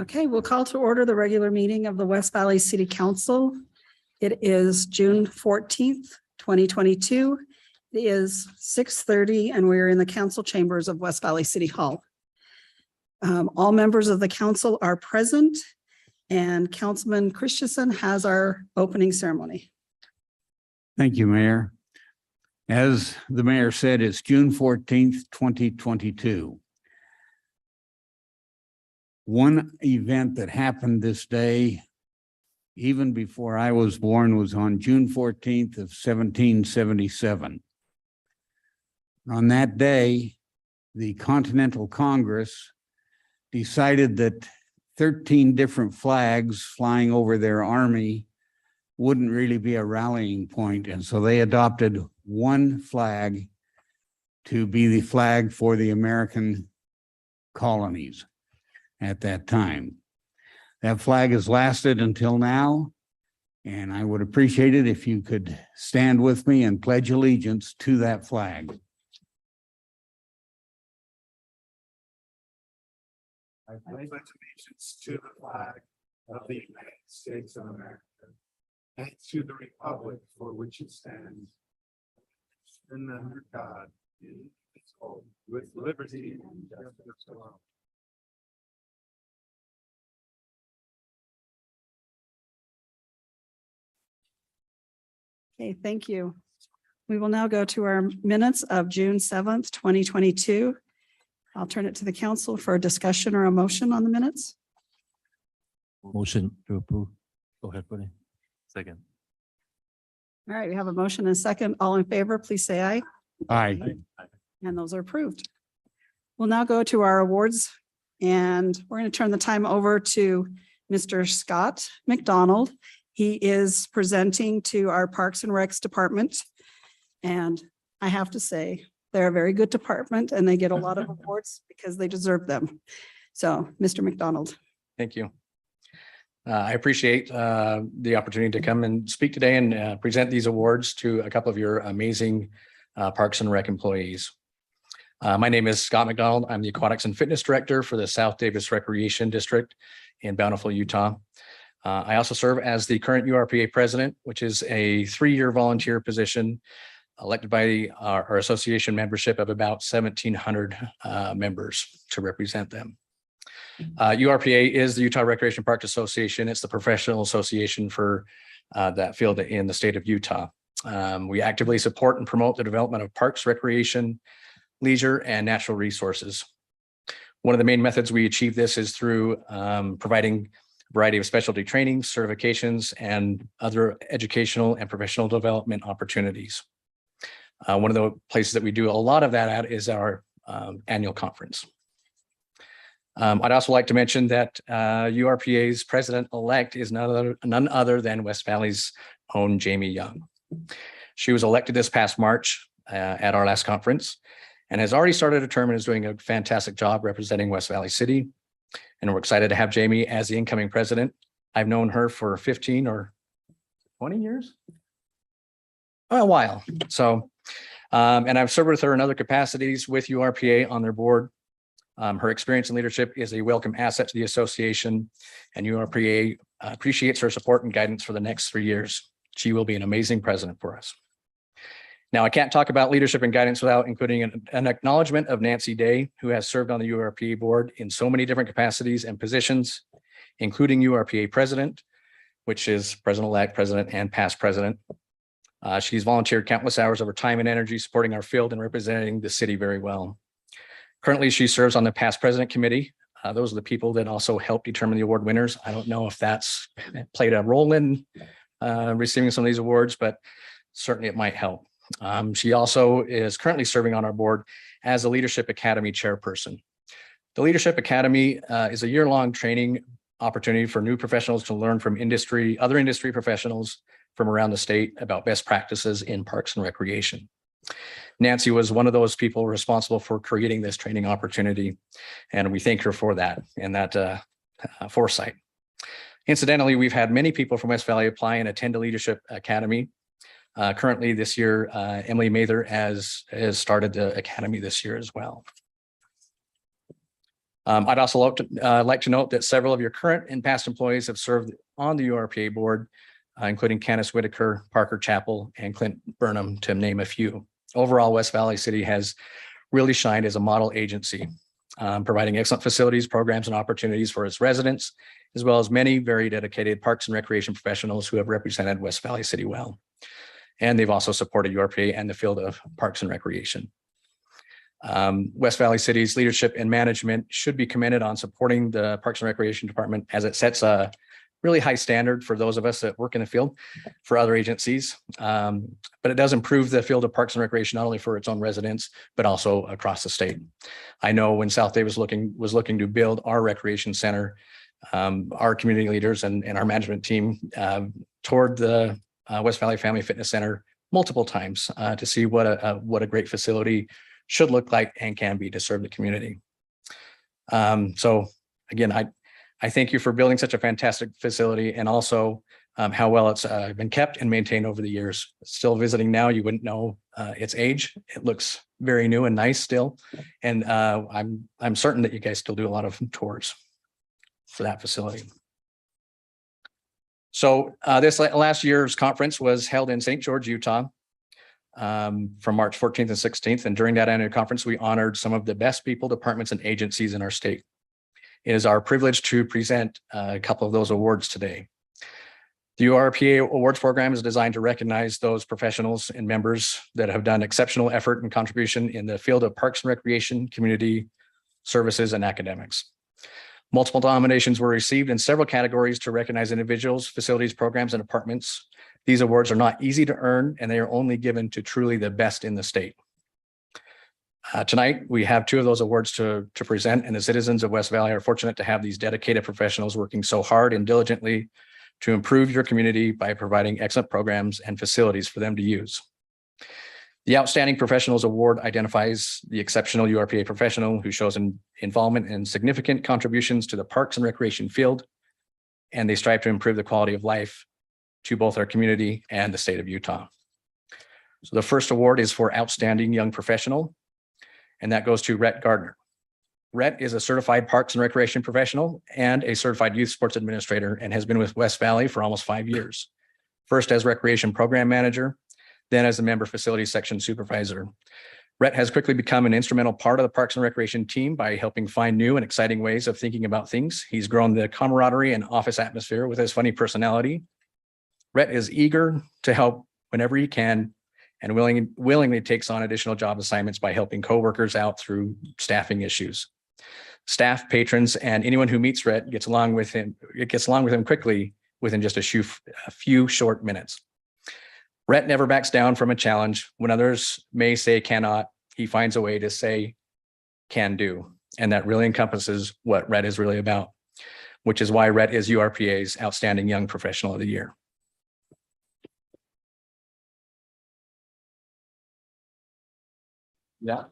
Okay, we'll call to order the regular meeting of the West Valley City Council. It is June 14th, 2022. It is 6:30 and we're in the council chambers of West Valley City Hall. All members of the council are present and Councilman Christensen has our opening ceremony. Thank you, Mayor. As the mayor said, it's June 14th, 2022. One event that happened this day, even before I was born, was on June 14th of 1777. On that day, the Continental Congress decided that 13 different flags flying over their army wouldn't really be a rallying point. And so they adopted one flag to be the flag for the American colonies at that time. That flag has lasted until now, and I would appreciate it if you could stand with me and pledge allegiance to that flag. I pledge allegiance to the flag of the United States of America and to the republic for which it stands, and under God, indivisible, with liberty and justice for all. Okay, thank you. We will now go to our minutes of June 7th, 2022. I'll turn it to the council for a discussion or a motion on the minutes. Motion to approve. Go ahead, buddy. Second. All right, we have a motion and a second. All in favor, please say aye. Aye. And those are approved. We'll now go to our awards and we're going to turn the time over to Mr. Scott McDonald. He is presenting to our Parks and Recs department. And I have to say, they're a very good department and they get a lot of awards because they deserve them. So, Mr. McDonald. Thank you. I appreciate the opportunity to come and speak today and present these awards to a couple of your amazing Parks and Rec employees. My name is Scott McDonald. I'm the Aquatics and Fitness Director for the South Davis Recreation District in Bountiful, Utah. I also serve as the current URPA President, which is a 3-year volunteer position elected by our association membership of about 1,700 members to represent them. URPA is the Utah Recreation Parks Association. It's the professional association for that field in the state of Utah. We actively support and promote the development of parks, recreation, leisure, and natural resources. One of the main methods we achieve this is through providing a variety of specialty trainings, certifications, and other educational and professional development opportunities. One of the places that we do a lot of that at is our annual conference. I'd also like to mention that URPA's president-elect is none other than West Valley's own Jamie Young. She was elected this past March at our last conference and has already started a term and is doing a fantastic job representing West Valley City. And we're excited to have Jamie as the incoming president. I've known her for 15 or 20 years, a while. So, and I've served with her in other capacities with URPA on their board. Her experience and leadership is a welcome asset to the association, and URPA appreciates her support and guidance for the next 3 years. She will be an amazing president for us. Now, I can't talk about leadership and guidance without including an acknowledgement of Nancy Day, who has served on the URPA board in so many different capacities and positions, including URPA president, which is president-elect, president, and past president. She's volunteered countless hours of her time and energy supporting our field and representing the city very well. Currently, she serves on the past president committee. Those are the people that also help determine the award winners. I don't know if that's played a role in receiving some of these awards, but certainly it might help. She also is currently serving on our board as a Leadership Academy chairperson. The Leadership Academy is a year-long training opportunity for new professionals to learn from other industry professionals from around the state about best practices in parks and recreation. Nancy was one of those people responsible for creating this training opportunity, and we thank her for that and that foresight. Incidentally, we've had many people from West Valley apply and attend the Leadership Academy. Currently this year, Emily Mather has started the Academy this year as well. I'd also like to note that several of your current and past employees have served on the URPA board, including Candace Whitaker, Parker Chappell, and Clint Burnham, to name a few. Overall, West Valley City has really shined as a model agency, providing excellent facilities, programs, and opportunities for its residents, as well as many very dedicated parks and recreation professionals who have represented West Valley City well. And they've also supported URPA and the field of parks and recreation. West Valley City's leadership and management should be commended on supporting the Parks and Recreation Department, as it sets a really high standard for those of us that work in the field for other agencies. But it does improve the field of parks and recreation, not only for its own residents, but also across the state. I know when South Day was looking to build our recreation center, our community leaders and our management team toured the West Valley Family Fitness Center multiple times to see what a great facility should look like and can be to serve the community. So again, I thank you for building such a fantastic facility, and also how well it's been kept and maintained over the years. Still visiting now, you wouldn't know its age. It looks very new and nice still. And I'm certain that you guys still do a lot of tours for that facility. So this last year's conference was held in St. George, Utah, from March 14th and 16th. And during that annual conference, we honored some of the best people, departments, and agencies in our state. It is our privilege to present a couple of those awards today. The URPA Awards Program is designed to recognize those professionals and members that have done exceptional effort and contribution in the field of parks and recreation, community services, and academics. Multiple nominations were received in several categories to recognize individuals, facilities, programs, and departments. These awards are not easy to earn, and they are only given to truly the best in the state. Tonight, we have two of those awards to present, and the citizens of West Valley are fortunate to have these dedicated professionals working so hard and diligently to improve your community by providing excellent programs and facilities for them to use. The Outstanding Professionals Award identifies the exceptional URPA professional who shows involvement and significant contributions to the parks and recreation field, and they strive to improve the quality of life to both our community and the state of Utah. So the first award is for Outstanding Young Professional, and that goes to Rhett Gardner. Rhett is a certified parks and recreation professional and a certified youth sports administrator, and has been with West Valley for almost 5 years. First as recreation program manager, then as a member facilities section supervisor. Rhett has quickly become an instrumental part of the Parks and Recreation team by helping find new and exciting ways of thinking about things. He's grown the camaraderie and office atmosphere with his funny personality. Rhett is eager to help whenever he can, and willingly takes on additional job assignments by helping coworkers out through staffing issues. Staff, patrons, and anyone who meets Rhett gets along with him quickly within just a few short minutes. Rhett never backs down from a challenge. When others may say cannot, he finds a way to say can do. And that really encompasses what Rhett is really about, which is why Rhett is URPA's Outstanding Young Professional of the Year. Yeah.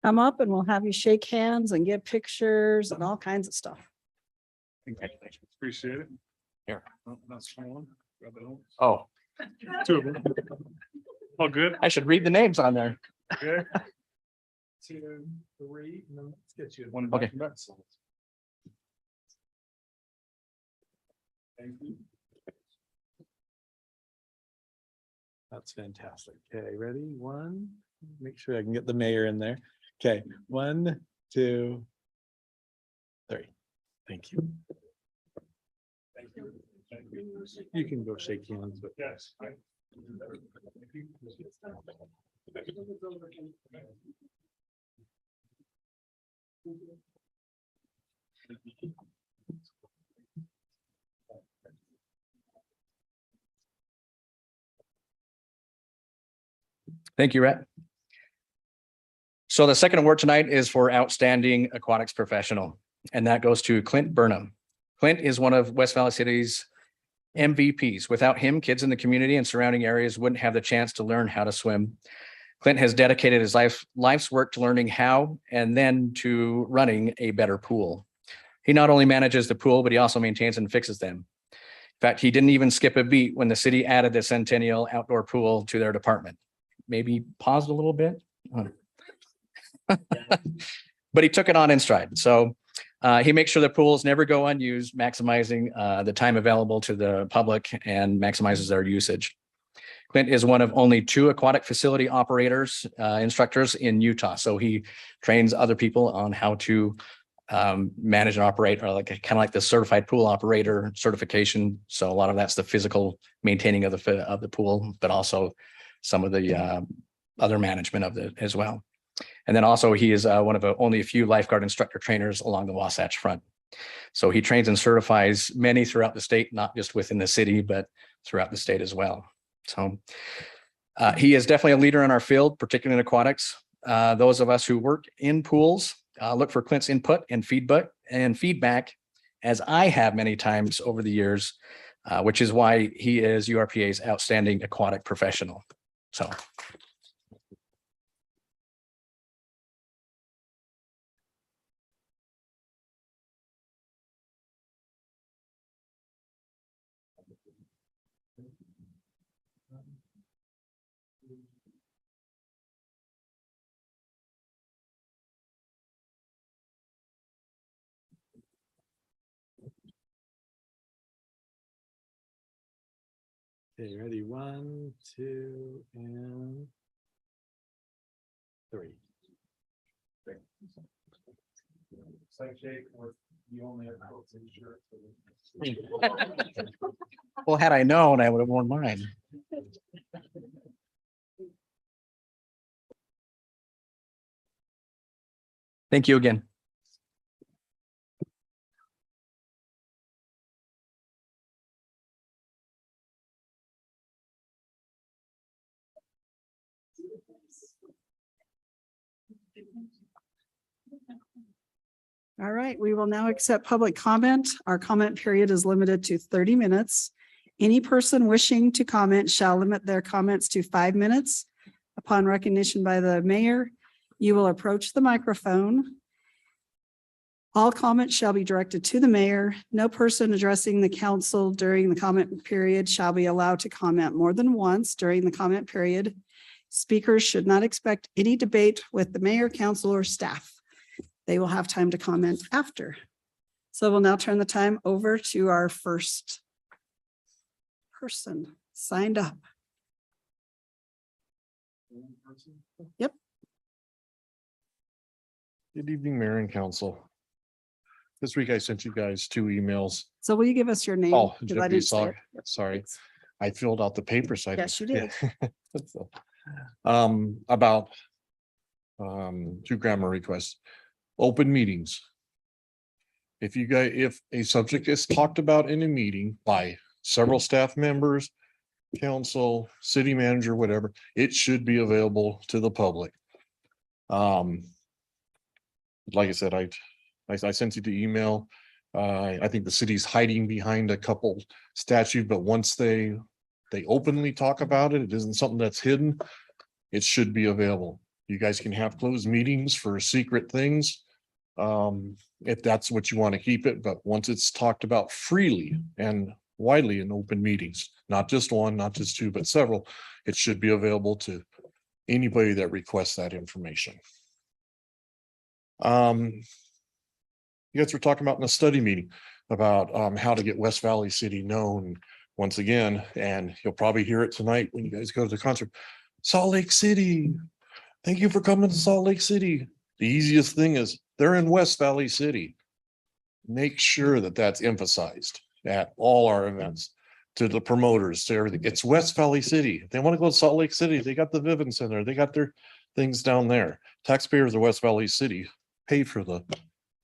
Come up and we'll have you shake hands and get pictures and all kinds of stuff. Congratulations. Appreciate it. Here. Oh, that's one. Grab it all. Oh, Two of them. All good? I should read the names on there. Okay. 2, 3, and then let's get you one. Okay. back to back. Thank you. That's fantastic. Okay, ready? One, make sure I can get the mayor in there. Okay, 1, 2, 3. Thank you. Thank you. Thank you. You can go shake hands, but Yes. Thank you, Rhett. So the second award tonight is for Outstanding Aquatics Professional, and that goes to Clint Burnham. Clint is one of West Valley City's MVPs. Without him, kids in the community and surrounding areas wouldn't have the chance to learn how to swim. Clint has dedicated his life's work to learning how and then to running a better pool. He not only manages the pool, but he also maintains and fixes them. In fact, he didn't even skip a beat when the city added the Centennial outdoor pool to their department. Maybe paused a little bit. But he took it on in stride. So he makes sure the pools never go unused, maximizing the time available to the public and maximizes their usage. Clint is one of only 2 aquatic facility operators, instructors in Utah. So he trains other people on how to manage and operate, or like kind of like the certified pool operator certification. So a lot of that's the physical maintaining of the pool, but also some of the other management of it as well. And then also he is one of only a few lifeguard instructor trainers along the Wasatch Front. So he trains and certifies many throughout the state, not just within the city, but throughout the state as well. So he is definitely a leader in our field, particularly in aquatics. Those of us who work in pools look for Clint's input and feedback, as I have many times over the years, which is why he is URPA's outstanding aquatic professional. So. Okay, ready? 1, 2, and 3. It's like Jake, you only have quotes in shirt. Well, had I known, I would have worn mine. Thank you again. All right, we will now accept public comment. Our comment period is limited to 30 minutes. Any person wishing to comment shall limit their comments to 5 minutes. Upon recognition by the mayor, you will approach the microphone. All comments shall be directed to the mayor. No person addressing the council during the comment period shall be allowed to comment more than once during the comment period. Speakers should not expect any debate with the mayor, council, or staff. They will have time to comment after. So we'll now turn the time over to our first person signed up. Yep. Good evening, Mayor and Council. This week I sent you guys 2 emails. So will you give us your name? Oh, Because I didn't say it. sorry. I filled out the paper side. Yes, you did. About 2 grammar requests. Open meetings. If a subject is talked about in a meeting by several staff members, council, city manager, whatever, it should be available to the public. Like I said, I sent you the email. I think the city's hiding behind a couple statutes, but once they openly talk about it, it isn't something that's hidden. It should be available. You guys can have closed meetings for secret things. If that's what you want to keep it, but once it's talked about freely and widely in open meetings, not just 1, not just 2, but several, it should be available to anybody that requests that information. You guys were talking about in a study meeting about how to get West Valley City known once again, and you'll probably hear it tonight when you guys go to the concert. Salt Lake City. Thank you for coming to Salt Lake City. The easiest thing is they're in West Valley City. Make sure that that's emphasized at all our events, to the promoters, to everything. It's West Valley City. If they want to go to Salt Lake City, they got the Vivint Center. They got their things down there. Taxpayers of West Valley City pay for the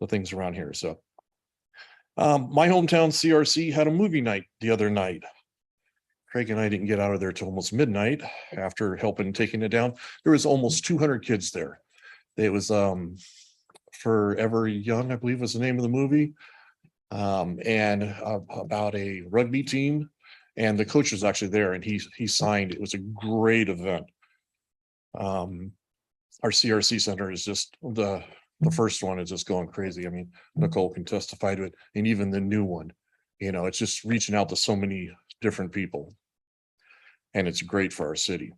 things around here. So my hometown CRC had a movie night the other night. Craig and I didn't get out of there till almost midnight after helping taking it down. There was almost 200 kids there. It was Forever Young, I believe was the name of the movie. And about a rugby team, and the coach was actually there, and he signed. It was a great event. Our CRC center is just the first one is just going crazy. I mean, Nicole can testify to it, and even the new one, it's just reaching out to so many different people, and it's great for our city.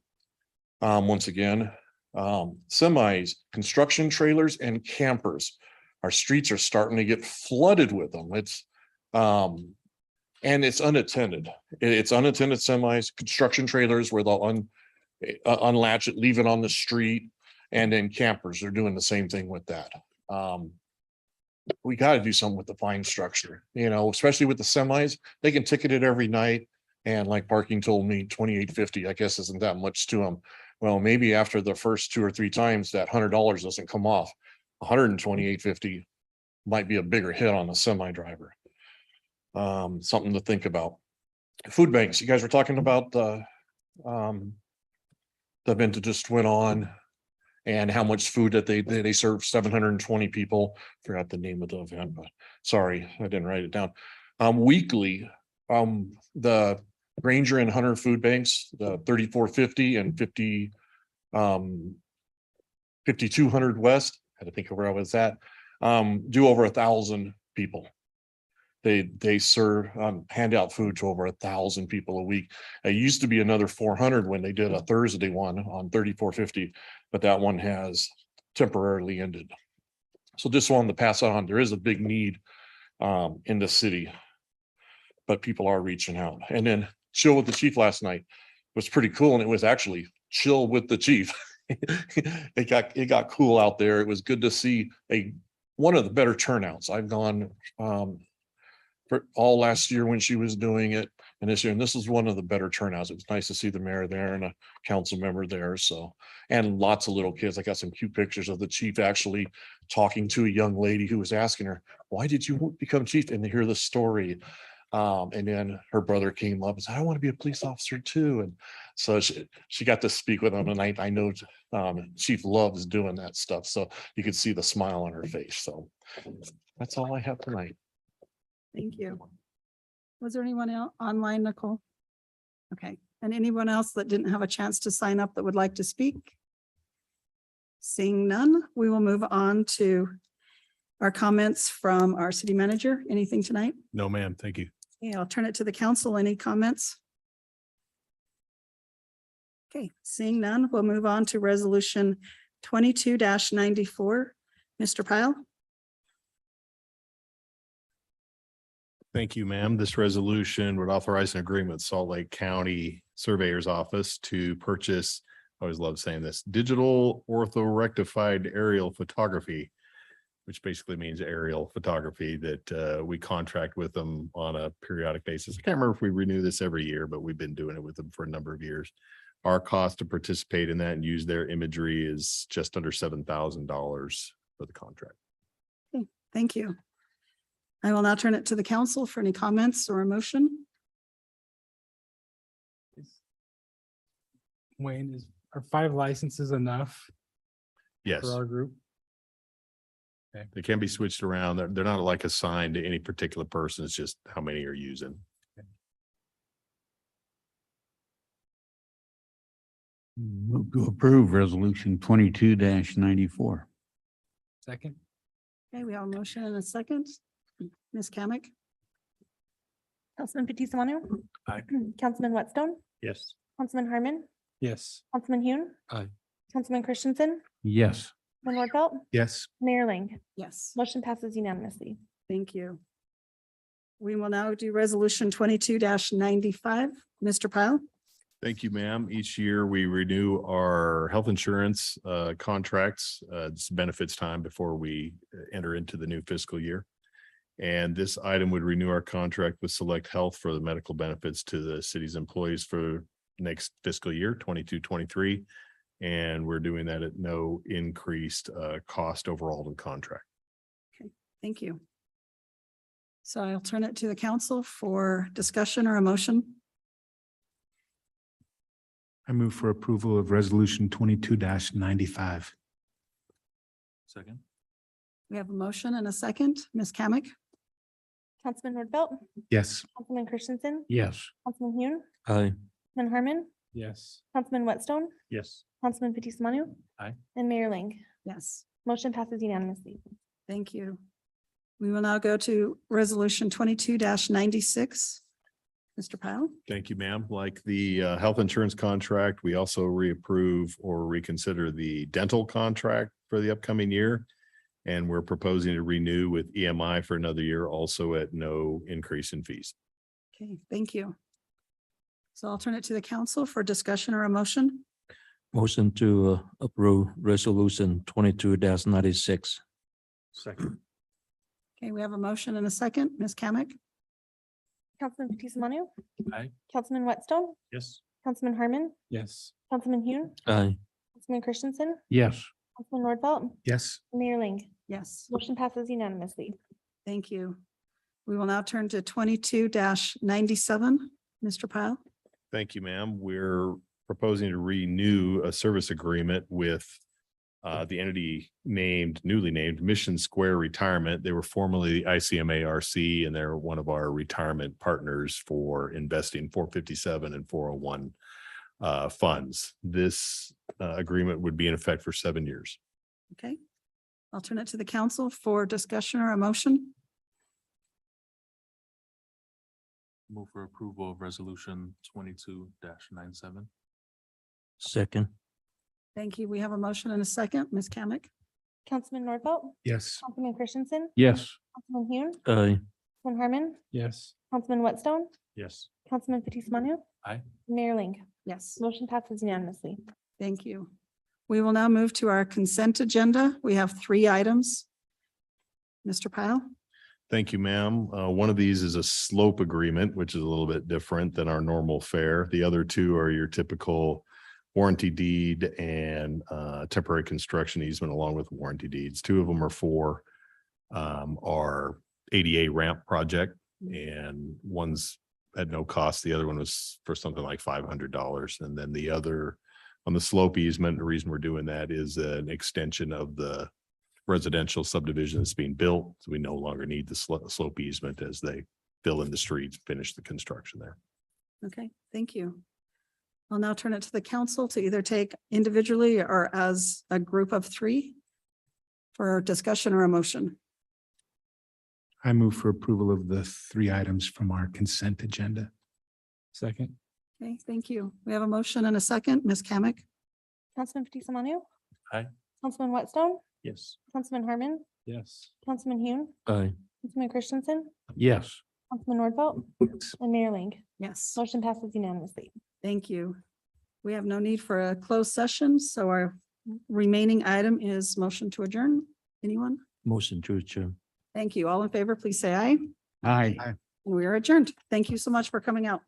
Once again, semis, construction trailers and campers. Our streets are starting to get flooded with them. And it's unattended. It's unattended semis, construction trailers where they'll unlatch it, leave it on the street. And then campers are doing the same thing with that. We got to do something with the fine structure, especially with the semis. They can ticket it every night. And like parking told me, $28.50, I guess isn't that much to them. Well, maybe after the first 2 or 3 times that $100 doesn't come off, $128.50 might be a bigger hit on a semi driver. Something to think about. Food banks, you guys were talking about the event that just went on and how much food that they served 720 people. Forgot the name of the event, but sorry, I didn't write it down. Weekly, the Granger and Hunter food banks, the 3450 and 5200 West, I had to think of where I was at, do over 1,000 people. They serve, hand out food to over 1,000 people a week. It used to be another 400 when they did a Thursday one on 3450, but that one has temporarily ended. So just wanted to pass on. There is a big need in the city, but people are reaching out. And then chill with the chief last night was pretty cool, and it was actually chill with the chief. It got cool out there. It was good to see one of the better turnouts. I've gone for all last year when she was doing it, and this year, and this is one of the better turnouts. It was nice to see the mayor there and a council member there. So, and lots of little kids. I got some cute pictures of the chief actually talking to a young lady who was asking her, "Why did you become chief?" And to hear the story. And then her brother came up and said, "I want to be a police officer too." And so she got to speak with him, and I know Chief loves doing that stuff. So you could see the smile on her face. So that's all I have tonight. Thank you. Was there anyone else online, Nicole? Okay, and anyone else that didn't have a chance to sign up that would like to speak? Seeing none, we will move on to our comments from our city manager. Anything tonight? No, ma'am. Thank you. Okay, I'll turn it to the council. Any comments? Okay, seeing none, we'll move on to resolution 22-94. Mr. Pyle? Thank you, ma'am. This resolution would authorize an agreement with Salt Lake County Surveyor's Office to purchase, I always love saying this, digital orthorectified aerial photography, which basically means aerial photography that we contract with them on a periodic basis. I can't remember if we renew this every year, but we've been doing it with them for a number of years. Our cost to participate in that and use their imagery is just under $7,000 for the contract. Okay, thank you. I will now turn it to the council for any comments or a motion. Wayne, are 5 licenses enough Yes, for our group? they can be switched around. They're not like assigned to any particular person. It's just how many are using. Move to approve resolution 22-94. Second? Okay, we have a motion and a second. Ms. Kamic? Councilman Fitzie Umanu. Aye. Councilman Whitstone, Yes. Councilman Harmon, Yes. Councilman Hune. Aye. Councilman Christensen, Yes. Councilman Nordfelt, Yes. Mayor Ling. Yes. Motion passes unanimously. Thank you. We will now do resolution 22-95. Mr. Pyle? Thank you, ma'am. Each year we renew our health insurance contracts. It's benefits time before we enter into the new fiscal year. And this item would renew our contract with Select Health for the medical benefits to the city's employees for next fiscal year, 22-23. And we're doing that at no increased cost overall to the contract. Thank you. So I'll turn it to the council for discussion or a motion. I move for approval of resolution 22-95. Second. We have a motion and a second. Ms. Kamic? Councilman Nordfelt, Yes. Councilman Christensen, Yes. Councilman Hune, Aye. Councilman Harmon, Yes. Councilman Whitstone, Yes. Councilman Fitzie Umanu. Aye. And Mayor Ling. Yes, Motion passes unanimously. thank you. We will now go to resolution 22-96. Mr. Pyle. Thank you, ma'am. Like the health insurance contract, we also reapprove or reconsider the dental contract for the upcoming year. And we're proposing to renew with EMI for another year, also at no increase in fees. Okay, thank you. So I'll turn it to the council for discussion or a motion. Motion to approve resolution 22-96. Second. Okay, we have a motion and a second. Ms. Kamic. Councilman Fitzie Umanu. Aye. Councilman Whitstone, Yes. Councilman Harmon, Yes. Councilman Hune, Aye. Councilman Christensen, Yes. Councilman Nordfelt, Yes. Mayor Ling. Yes, Motion passes unanimously. thank you. We will now turn to 22-97. Mr. Pyle. Thank you, ma'am. We're proposing to renew a service agreement with the entity newly named Mission Square Retirement. They were formerly ICMARC, and they're one of our retirement partners for investing 457 and 401 funds. This agreement would be in effect for 7 years. Okay. I'll turn it to the council for discussion or a motion. Move for approval of resolution 22-97. Second. Thank you. We have a motion and a second. Ms. Kamic. Councilman Nordfelt, Yes. Councilman Christensen, Yes. Councilman Hune, Aye. Councilman Harmon, Yes. Councilman Whitstone, Yes. Councilman Fitzie Umanu. Aye. Mayor Ling. Yes, Motion passes unanimously. thank you. We will now move to our consent agenda. We have 3 items. Mr. Pyle. Thank you, ma'am. One of these is a slope agreement, which is a little bit different than our normal fare. The other 2 are your typical warranty deed and temporary construction easement along with warranty deeds. 2 of them are for our ADA ramp project, and one's at no cost. The other one was for something like $500. And then the other on the slope easement, the reason we're doing that is an extension of the residential subdivision that's being built. So we no longer need the slope easement as they fill in the streets, finish the construction there. Okay, thank you. I'll now turn it to the council to either take individually or as a group of 3 for discussion or a motion. I move for approval of the 3 items from our consent agenda. Second. Okay, thank you. We have a motion and a second. Ms. Kamic. Councilman Fitzie Umanu. Aye. Councilman Whitstone, Yes. Councilman Harmon, Yes. Councilman Hune, Aye. Councilman Christensen, Yes. Councilman Nordfelt, and Mayor Ling. Yes, Motion passes unanimously. thank you. We have no need for a closed session, so our remaining item is motion to adjourn. Anyone? Motion to adjourn. Thank you. All in favor, please say aye. Aye. And we are adjourned. Thank you so much for coming out.